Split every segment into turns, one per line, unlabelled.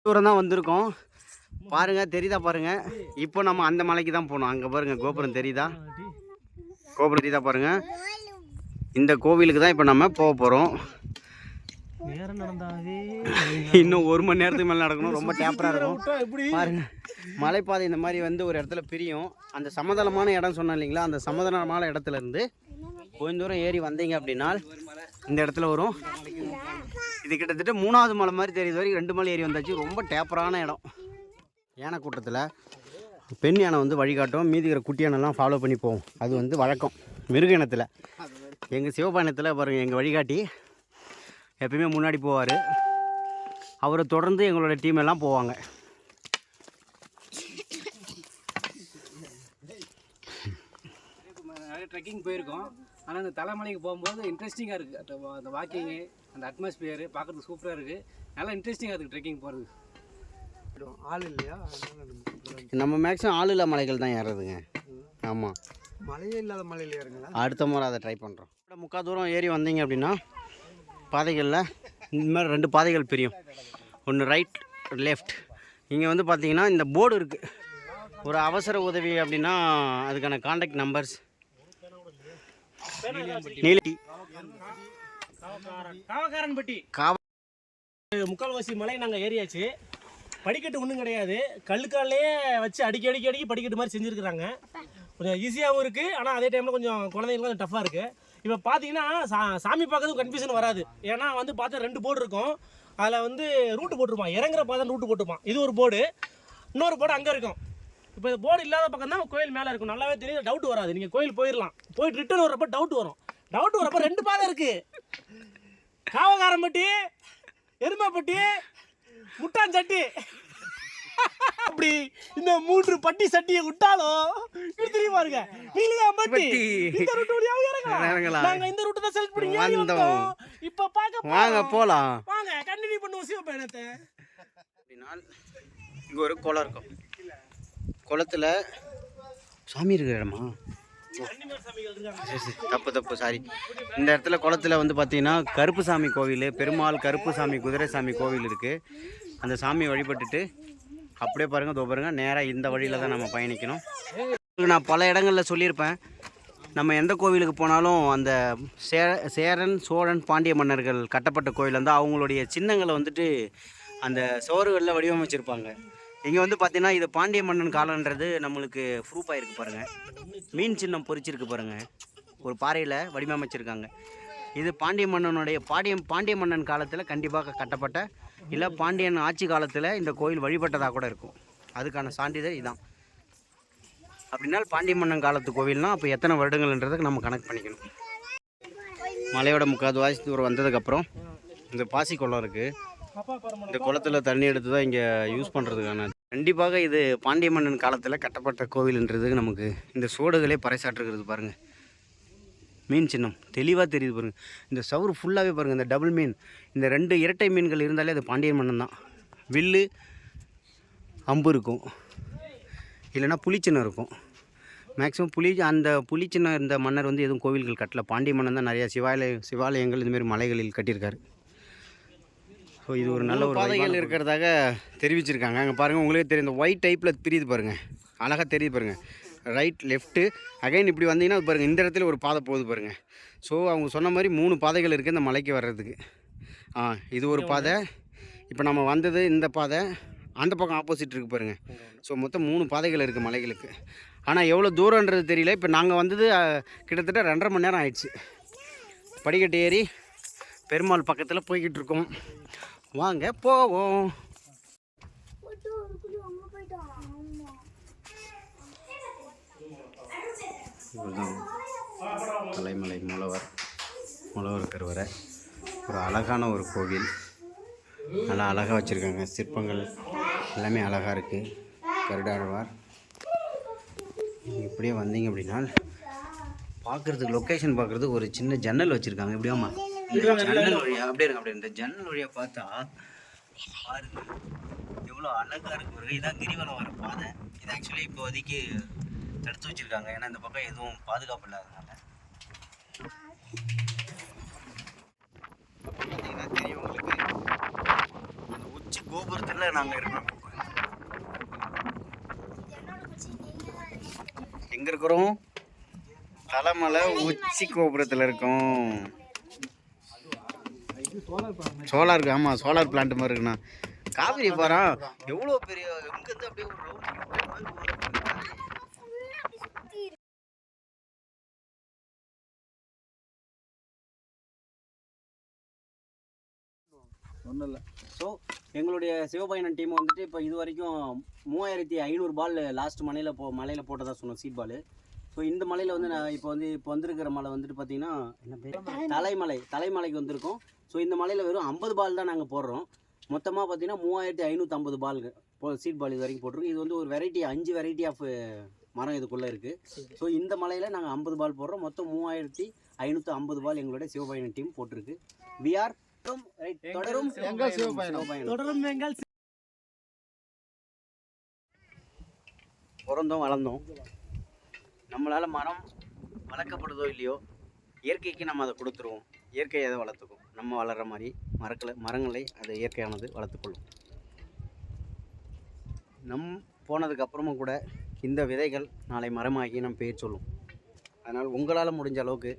தூரம் தான் வந்திருக்கோம் பாருங்க, தெரியுதா பாருங்க. இப்போ நம்ம அந்த மலைக்கு தான் போனோம். அங்கே பாருங்க கோபுரம் தெரியுதா, கோபுரம் தெரியுதா பாருங்க. இந்த கோவிலுக்கு தான் இப்போ நம்ம போக போகிறோம். இன்னும் 1 மணி நேரத்துக்கு மேலே நடக்கணும். ரொம்ப டேப்பராக இருக்கும் பாருங்க. மலைப்பாதை இந்த மாதிரி வந்து ஒரு இடத்துல பிரியும். அந்த சமதளமான இடம் சொன்னோம் இல்லைங்களா, அந்த சமதளமான இடத்துல இருந்து கொஞ்சம் தூரம் ஏறி வந்தீங்க அப்படின்னா இந்த இடத்துல வரும். இது கிட்டத்தட்ட 3வது மலை மாதிரி தெரியுது. வரைக்கும் 2 மலை ஏறி வந்தாச்சு. ரொம்ப டேப்பரான இடம். யானை கூட்டத்தில் பெண் யானை வந்து வழிகாட்டும், மீதி இருக்கிற குட்டி யானைலாம் ஃபாலோ பண்ணி போவோம். அது வந்து வழக்கம் மிருக இனத்தில். எங்கள் சிவபாயணத்தில் பாருங்கள், எங்கள் வழிகாட்டி எப்பயுமே முன்னாடி போவார். அவரை தொடர்ந்து எங்களோட டீம் எல்லாம் போவாங்க.
நிறைய ட்ரெக்கிங் போயிருக்கோம். ஆனால் அந்த தலைமலைக்கு போகும்போது இன்ட்ரெஸ்டிங்காக இருக்குது. அந்த வாக்கிங்கு, அந்த அட்மாஸ்பியரு பார்க்குறதுக்கு சூப்பராக இருக்குது. நல்லா இன்ட்ரெஸ்டிங்காக இருக்குது ட்ரெக்கிங் போகிறது.
ஆள் இல்லையா?
நம்ம மேக்ஸிமம் ஆள் இல்லா மலைகள் தான் ஏறுறதுங்க. ஆமாம்,
மலையே இல்லாத மலையில் ஏறுங்களா?
அடுத்த முறை அதை ட்ரை பண்ணுறோம். முக்கால் தூரம் ஏறி வந்தீங்க அப்படின்னா பாதைகளில் இந்த மாதிரி 2 பாதைகள் பிரியும். ஒன்று ரைட், லெஃப்ட். இங்கே வந்து பார்த்தீங்கன்னா இந்த போர்டு இருக்குது. ஒரு அவசர உதவி அப்படின்னா அதுக்கான கான்டாக்ட் நம்பர்ஸ். நீலட்டி
காவக்காரன்பட்டி முக்கால்வாசி மலை நாங்கள் ஏறியாச்சு. படிக்கட்டு ஒன்றும் கிடையாது, கல்லுக்காலே வச்சு அடிக்கடி படிக்கட்டு மாதிரி செஞ்சுருக்குறாங்க. கொஞ்சம் ஈஸியாகவும் இருக்குது, ஆனால் அதே டைமில் கொஞ்சம் குழந்தைங்களுக்கு கொஞ்சம் டஃப்பாக இருக்குது. இப்போ பார்த்தீங்கன்னா சாமி பார்க்கறதுக்கு கன்ஃபியூஷன் வராது. ஏன்னா வந்து பார்த்தா 2 போர்டு இருக்கும். அதில் வந்து ரூட்டு போட்டிருப்பான், இறங்குற பாதை ரூட்டு போட்டுப்பான். இது ஒரு போர்டு, இன்னொரு போர்டு அங்கே இருக்கும். இப்போ இந்த போர்டு இல்லாத பக்கம் தான் கோயில் மேலே இருக்கும். நல்லாவே தெரியும், டவுட் வராது. நீங்கள் கோயில் போயிடலாம். போயிட்டு ரிட்டர்ன் வரப்போ டவுட் வரும். டவுட் வரப்போ 2 பாதை இருக்குது. காவகாரம்பட்டி, எருமைப்பட்டி, முட்டாஞ்சட்டி. அப்படி இந்த 3 பட்டி சட்டியை விட்டாலும் தெரியுமா இருக்க நீலியாம்பட்டி. இந்த ரூட் வழியா இறங்கலாம். நாங்க இந்த ரூட் தான் செலக்ட் பண்ணி வந்தோம். இப்ப பாக்க
வாங்க போலாம்.
வாங்க கண்டினியூ பண்ணுவோம் சிவ பயணத்தை.
அப்படினால் இங்க ஒரு குளம் இருக்கும். குளத்துல சாமி இருக்கிற இடமா? தப்பு சாரி. இந்த இடத்துல குளத்துல வந்து பார்த்தீங்கன்னா கருப்புசாமி கோவில், பெருமாள் கருப்புசாமி, குதிரைசாமி கோவில் இருக்குது. அந்த சாமியை வழிபட்டுட்டு அப்படியே பாருங்கள், தோ பாருங்கள், நேராக இந்த வழியில் தான் நம்ம பயணிக்கணும். நான் பல இடங்களில் சொல்லியிருப்பேன், நம்ம எந்த கோவிலுக்கு போனாலும் அந்த சேரன், சோழன், பாண்டிய மன்னர்கள் கட்டப்பட்ட கோவில் வந்து அவங்களுடைய சின்னங்களை வந்துட்டு அந்த சுவறுகளில் வடிவமைச்சிருப்பாங்க. இங்கே வந்து பார்த்தீங்கன்னா இது பாண்டிய மன்னன் காலன்றது நம்மளுக்கு ப்ரூஃப் ஆகிருக்கு பாருங்கள். மீன் சின்னம் பொறிச்சிருக்கு பாருங்கள், ஒரு பாறையில் வடிவமைச்சிருக்காங்க. இது பாண்டிய மன்னனுடைய பாண்டிய மன்னன் காலத்தில் கண்டிப்பாக கட்டப்பட்ட, இல்லை பாண்டியன் ஆட்சி காலத்தில் இந்த கோயில் வழிபட்டதாக கூட இருக்கும். அதுக்கான சான்றிதழ் இதான். அப்படின்னா பாண்டிய மன்னன் காலத்து கோவில்னால் அப்போ எத்தனை வருடங்கள்ன்றதுக்கு நம்ம கணக்கு பண்ணிக்கணும். மலையோட முக்கால்வாசி தூரம் வந்ததுக்கப்புறம் இந்த பாசி குளம் இருக்குது. இந்த குளத்தில் தண்ணி எடுத்து தான் இங்கே யூஸ் பண்ணுறதுக்கான. கண்டிப்பாக இது பாண்டிய மன்னன் காலத்தில் கட்டப்பட்ட கோவில்ன்றதுக்கு நமக்கு இந்த சோடுகளே பறைசாற்றுகிறது பாருங்கள். மீன் சின்னம் தெளிவாக தெரியுது பாருங்கள். இந்த சவுறு ஃபுல்லாகவே பாருங்கள், இந்த டபுள் மீன், இந்த 2 இரட்டை மீன்கள் இருந்தாலே அது பாண்டியன் மன்னன் தான். வில்லு அம்பு இருக்கும், இல்லைன்னா புலிச்சின்னம் இருக்கும். மேக்ஸிமம் அந்த புலிச்சின்னம் இருந்த மன்னர் வந்து எதுவும் கோவில்கள் கட்டல. பாண்டிய மன்னன் தான் நிறையா சிவாலயங்கள் இதுமாரி மலைகளில் கட்டியிருக்காரு. ஸோ இது ஒரு நல்ல ஒரு பாதைகள் இருக்கிறதாக தெரிவிச்சிருக்காங்க. அங்கே பாருங்கள், உங்களுக்கே தெரியும், இந்த ஒயிட் டைப்பில் தெரியுது பாருங்கள், அழகாக தெரியுது பாருங்கள். ரைட், லெஃப்ட்டு, அகைன் இப்படி வந்தீங்கன்னா பாருங்கள், இந்த இடத்துல ஒரு பாதை போகுது பாருங்கள். ஸோ அவங்க சொன்ன மாதிரி 3 பாதைகள் இருக்குது இந்த மலைக்கு வர்றதுக்கு. இது ஒரு பாதை. இப்போ நம்ம வந்தது இந்த பாதை, அந்த பக்கம் ஆப்போசிட் இருக்குது பாருங்கள். ஸோ மொத்தம் 3 பாதைகள் இருக்குது மலைகளுக்கு. ஆனால் எவ்வளோ தூரன்றது தெரியல. இப்போ நாங்கள் வந்தது கிட்டத்தட்ட 2.5 மணி நேரம் ஆயிடுச்சு. படிக்கட்டு ஏறி பெருமாள் பக்கத்தில் போய்கிட்டு இருக்கோம். வாங்க போவோம். தலைமலை மூலவர் கருவறை, ஒரு அழகான ஒரு கோவில். நல்லா அழகாக வச்சுருக்காங்க, சிற்பங்கள் எல்லாமே அழகாக இருக்குது. கருடாழ்வார். இப்படியே வந்தீங்க அப்படின்னா பார்க்குறதுக்கு, லொக்கேஷன் பார்க்குறதுக்கு ஒரு சின்ன ஜன்னல் வச்சுருக்காங்க. இப்படியாமா ஜன்னல் வழியாக அப்படியே இருக்கு. அப்படியே இந்த ஜன்னல் வழியாக பார்த்தா பாருங்க எவ்வளோ அழகாக இருக்கு. இதான் கிரிவலம் வர பாதை. இது ஆக்சுவலி இப்போதைக்கு தடுத்து வச்சுருக்காங்க, ஏன்னா இந்த பக்கம் எதுவும் பாதுகாப்பு இல்லாததுனால. மேலே நாங்கள் இருக்கோம். எங்கே இருக்கிறோம்? தலைமலை உச்சி கோபுரத்தில் இருக்கோம். சோலார், ஆமாம் சோலார் பிளான்ட் மாதிரி இருக்குண்ணா. காவிரி பாரா எவ்வளோ பெரிய, இங்கேருந்து அப்படியே ஒரு
ஒன்றும் இல்லை.
ஸோ எங்களுடைய சிவபயணம் டீம் வந்துட்டு இப்போ இது வரைக்கும் 3500 பால் லாஸ்ட் மலையில் போட்டதாக சொன்னோம், சீட் பால். ஸோ இந்த மலையில் வந்து நான் இப்போ வந்திருக்கிற மலை வந்துட்டு பார்த்தீங்கன்னா என்ன பேர், தலைமலைக்கு வந்திருக்கோம். ஸோ இந்த மலையில் வெறும் 50 பால் தான் நாங்கள் போடுறோம். மொத்தமாக பார்த்தீங்கன்னா 3550 பால் சீட் பால் இது வரைக்கும் போட்டிருக்கோம். இது வந்து ஒரு வெரைட்டி, 5 வெரைட்டி ஆஃப் மரம் இதுக்குள்ளே இருக்குது. ஸோ இந்த மலையில் நாங்கள் 50 பால் போடுறோம். மொத்தம் 3550 பால் எங்களுடைய சிவபயணம் டீம் போட்டிருக்கு. விஆர் தொடரும்
எங்கள் சிவபயணம்.
தொடரும் எங்கள்
பிறந்தோம் வளர்ந்தோம். நம்மளால் மரம் வளர்க்கப்படுதோ இல்லையோ, இயற்கைக்கு நம்ம அதை கொடுத்துருவோம். இயற்கை அதை வளர்த்துக்கும். நம்ம வளர்கிற மாதிரி மரங்களை அது இயற்கையானது வளர்த்துக்கொள்ளும். போனதுக்கப்புறமும் கூட இந்த விதைகள் நாளை மரமாகி நம்ம பெயர் சொல்லும். அதனால் உங்களால் முடிஞ்ச அளவுக்கு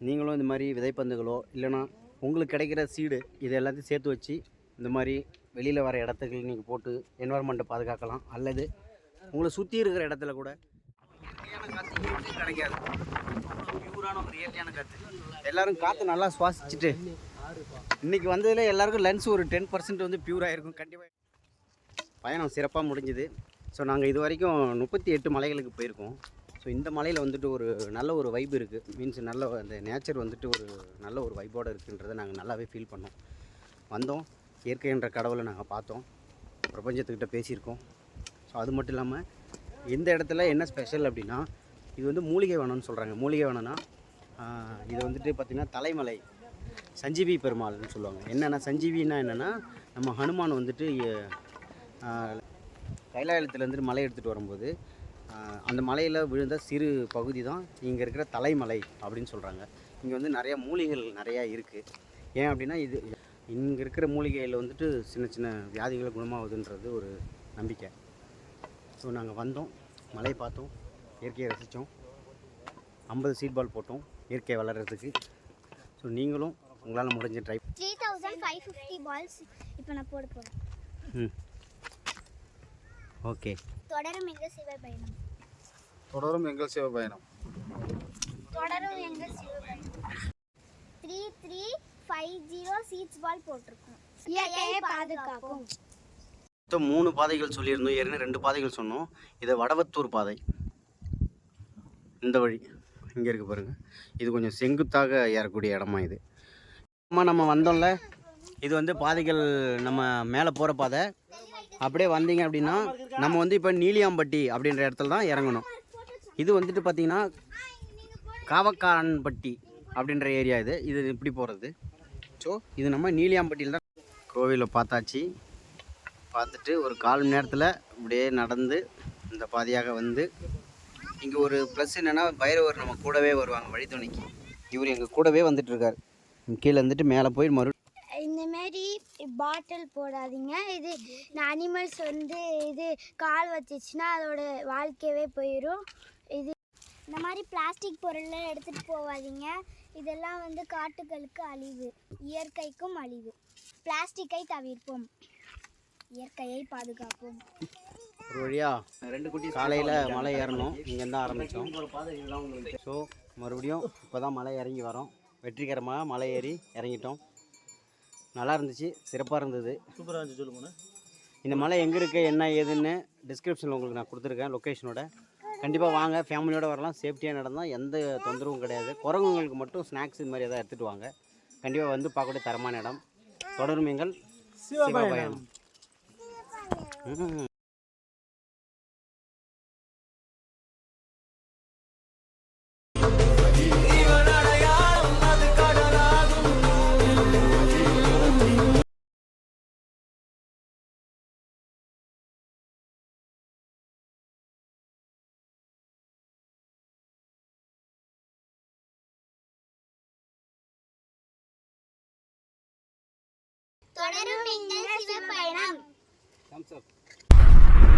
நீங்களும் இந்த மாதிரி விதைப்பந்துகளோ இல்லைனா உங்களுக்கு கிடைக்கிற சீடு இது எல்லாத்தையும் சேர்த்து வச்சு இந்த மாதிரி வெளியில் வர இடத்துக்கு நீங்கள் போட்டு என்வரன்மெண்ட்டை பாதுகாக்கலாம். அல்லது உங்களை சுற்றி இருக்கிற இடத்துல கூட இயற்கையான காற்று கிடைக்காது. பியூரான ஒரு இயற்கையான காற்று எல்லோரும் காற்று நல்லா சுவாசிச்சுட்டு இன்றைக்கி வந்ததில் எல்லாருக்கும் லன்ஸ் ஒரு 10% வந்து பியூராக இருக்கும். கண்டிப்பாக பயணம் சிறப்பாக முடிஞ்சுது. ஸோ நாங்கள் இது வரைக்கும் 38 மலைகளுக்கு போயிருக்கோம். ஸோ இந்த மலையில் வந்துட்டு ஒரு நல்ல ஒரு வைப் இருக்குது. மீன்ஸ் நல்ல அந்த நேச்சர் வந்துட்டு ஒரு நல்ல ஒரு வைப்போடு இருக்குன்றதை நாங்கள் நல்லாவே ஃபீல் பண்ணோம். வந்தோம், இயற்கை என்ற கடவுளை நாங்கள் பார்த்தோம், பிரபஞ்சத்துக்கிட்ட பேசியிருக்கோம். ஸோ அது மட்டும் இல்லாமல் இந்த இடத்துல என்ன ஸ்பெஷல் அப்படின்னா, இது வந்து மூலிகை வனம்னு சொல்கிறாங்க. மூலிகை வனம்னா இது வந்துட்டு பார்த்திங்கன்னா தலைமலை சஞ்சீவி பெருமாள்னு சொல்லுவாங்க. என்னென்னா சஞ்சீவின்னா என்னென்னா, நம்ம ஹனுமான் வந்துட்டு கைலாயத்துலேருந்து மலை எடுத்துகிட்டு வரும்போது அந்த மலையில் விழுந்த சிறு பகுதி தான் இங்கே இருக்கிற தலைமலை அப்படின்னு சொல்கிறாங்க. இங்கே வந்து நிறையா மூலிகைகள் நிறையா இருக்குது. ஏன் அப்படின்னா இது இங்கே இருக்கிற மூலிகையில் வந்துட்டு சின்ன சின்ன வியாதிகளை குணமாகுதுன்றது ஒரு நம்பிக்கை. ஸோ நாங்கள் வந்தோம், மலையை பார்த்தோம், இயற்கையை ரசித்தோம், 50 சீட் பால் போட்டோம் இயற்கை வளர்கிறதுக்கு. ஸோ நீங்களும் உங்களால் முடிஞ்ச ட்ரை
3550 பால்ஸ் இப்போ நான் போட போகிறேன்.
ஓகே.
தொடரும் எங்கள் சிவபயணம்.
தொடரும் எங்கள் சிவபயணம்.
தொடரும் எங்கள் சிவபயணம். 3350 சீட்ஸ் பால் போட்டிருக்கோம். இயற்கையை பாதுகாக்கும்.
மொத்தம் 3 பாதைகள் சொல்லியிருந்தோம். ஏற்கனவே 2 பாதைகள் சொன்னோம். இது வடவத்தூர் பாதை. இந்த வழி இங்கே இருக்குது பாருங்கள். இது கொஞ்சம் செங்குத்தாக ஏறக்கூடிய இடமா இது. நம்ம வந்தோம்ல, இது வந்து பாதைகள் நம்ம மேலே போகிற பாதை. அப்படியே வந்தீங்க அப்படின்னா நம்ம வந்து இப்போ நீலியாம்பட்டி அப்படின்ற இடத்துல தான் இறங்கணும். இது வந்துட்டு பார்த்திங்கன்னா காவக்கான்பட்டி அப்படின்ற ஏரியா இது இப்படி போகிறது. ஸோ இது நம்ம நீலியாம்பட்டியில் தான். கோவிலை பார்த்தாச்சு. பார்த்துட்டு ஒரு 1/4 மணி நேரத்தில் அப்படியே நடந்து இந்த பாதையாக வந்து இங்கே ஒரு ப்ளஸ் என்னென்னா, பைரவர் நம்ம கூடவே வருவாங்க வழித்துணைக்கு. இவர் எங்கள் கூடவே வந்துட்டுருக்கார். கீழே வந்துட்டு மேலே போய்
இந்தமாரி பாட்டில் போடாதீங்க. இது அனிமல்ஸ் வந்து இது கால் வச்சிச்சுன்னா அதோட வாழ்க்கையவே போயிடும். இது இந்த மாதிரி பிளாஸ்டிக் பொருளை எடுத்துகிட்டு போகாதீங்க. இதெல்லாம் வந்து காட்டுகளுக்கு அழிவு, இயற்கைக்கும் அழிவு. பிளாஸ்டிக்கை தவிர்ப்போம், இயற்கையை பாதுகாப்போம்.
ஒரு வழியாக 2 குட்டி காலையில் மலை ஏறணும். இங்கேருந்து ஆரம்பித்தோம். ஸோ மறுபடியும் இப்போ தான் மலை இறங்கி வரோம். வெற்றிகரமாக மலை ஏறி இறங்கிட்டோம். நல்லா இருந்துச்சு, சிறப்பாக இருந்தது,
சூப்பராக இருந்துச்சு. சொல்லுங்கண்ணா,
இந்த மலை எங்கே இருக்குது என்ன ஏதுன்னு டிஸ்கிரிப்ஷனில் உங்களுக்கு நான் கொடுத்துருக்கேன் லொக்கேஷனோட. கண்டிப்பாக வாங்க, ஃபேமிலியோடு வரலாம். சேஃப்டியாக நடந்தால் எந்த தொந்தரவும் கிடையாது. குரங்குங்களுக்கு மட்டும் ஸ்நாக்ஸ் இது மாதிரி எதாவது எடுத்துகிட்டு வாங்க. கண்டிப்பாக வந்து பார்க்கக்கூடிய தரமான இடம். தொடரும் எங்கள் சிவபயணம்.
தொடரும் எங்கள் சிவபயணம்.
தம்ஸ் அப்